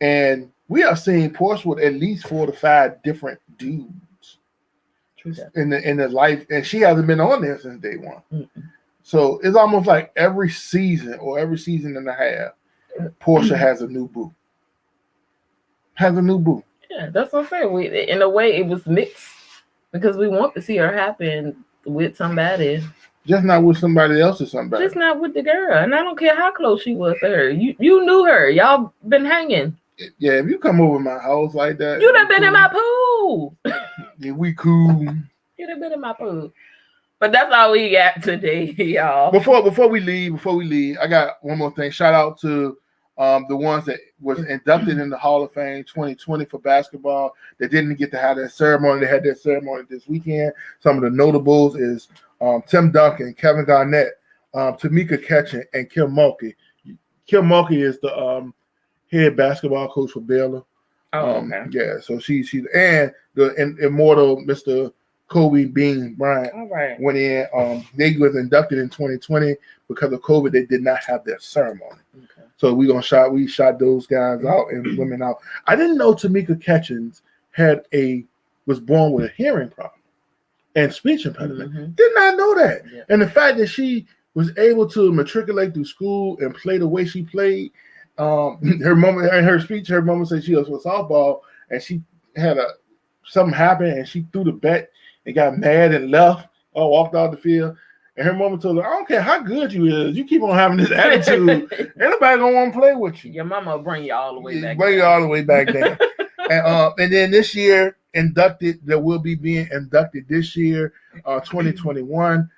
And we are seeing Portia with at least 4 to 5 different dudes in the life, and she hasn't been on there since day one. Mm-mm. So it's almost like every season or every season and a half, Portia has a new boo. Yeah, that's what I'm saying. In a way, it was mixed because we want to see her happen with somebody. Just not with somebody else or somebody. Just not with the girl. And I don't care how close she was to her. You knew her. Y'all been hanging. Yeah, if you come over my house like that. You'd have been in my pool. Yeah, we cool. You'd have been in my pool. But that's all we got today, y'all. Before we leave, I got one more thing. Shout out to the ones that was inducted in the Hall of Fame 2020 for basketball. They didn't get to have that ceremony. They had their ceremony this weekend. Some of the notables is Tim Duncan, Kevin Garnett, Tamika Catchin, and Kim Mulkey. Kim Mulkey is the head basketball coach for Baylor. Oh, okay. Yeah, so she's and the immortal Mr. Kobe Bean Bryant went in. They was inducted in 2020 because of COVID. They did not have their ceremony. Okay. So we shot those guys out and women out. I didn't know Tamika Catchins was born with a hearing problem and speech impediment. Mm-hmm. Did not know that. Yeah. And the fact that she was able to matriculate through school and play the way she played, her mama said she was for softball and she had something happen and she threw the bat and got mad and left or walked out the field. And her mama told her, I don't care how good you is, you keep on having this attitude, ain't nobody gonna want to play with you. Your mama will bring you all the way back. Bring you all the way back down. And then this year, that will be being inducted this year, 2021.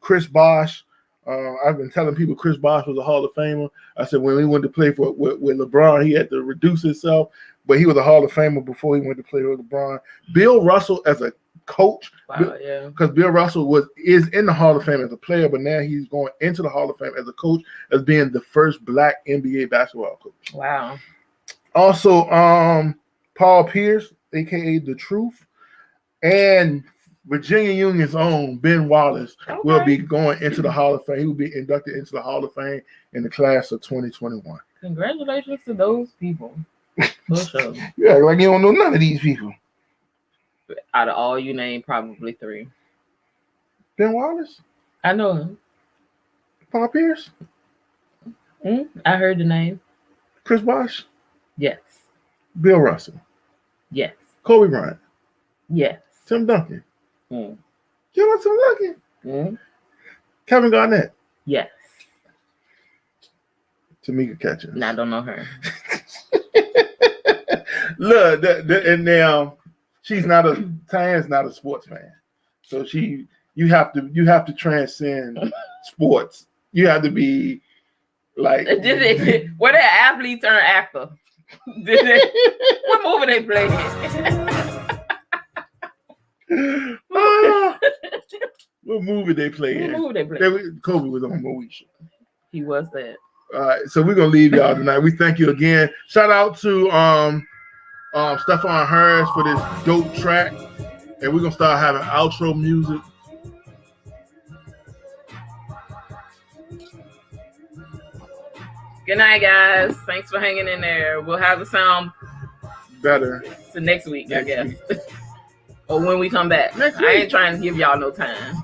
Chris Bosh. I've been telling people Chris Bosh was a Hall of Famer. I said when he went to play with LeBron, he had to reduce himself, but he was a Hall of Famer before he went to play with LeBron. Bill Russell as a coach, because Bill Russell is in the Hall of Fame as a player, but now he's going into the Hall of Fame as a coach, as being the first Black NBA basketball coach. Wow. Also, Paul Pierce, aka The Truth, and Virginia Union's own Ben Wallace will be going into the Hall of Fame. He will be inducted into the Hall of Fame in the class of 2021. Congratulations to those people. Yeah, like you don't know none of these people. Out of all you named, probably 3. Ben Wallace? I know him. Paul Pierce? I heard the name. Chris Bosh? Yes. Bill Russell? Yes. Kobe Bryant? Yes. Tim Duncan? You know Tim Duncan? Kevin Garnett? Yes. Tamika Catchins? No, I don't know her. Look, and now Tyan's not a sports fan, so you have to transcend sports. You have to be like. What an athlete turned actor? What movie they play? What movie they play in? Kobe was on Moesha. He was that. All right, so we're gonna leave y'all tonight. We thank you again. Shout out to Stephon Harris for this dope track, and we're gonna start having outro music. Good night, guys. Thanks for hanging in there. We'll have the sound better to next week, I guess. Or when we come back. I ain't trying to give y'all no time.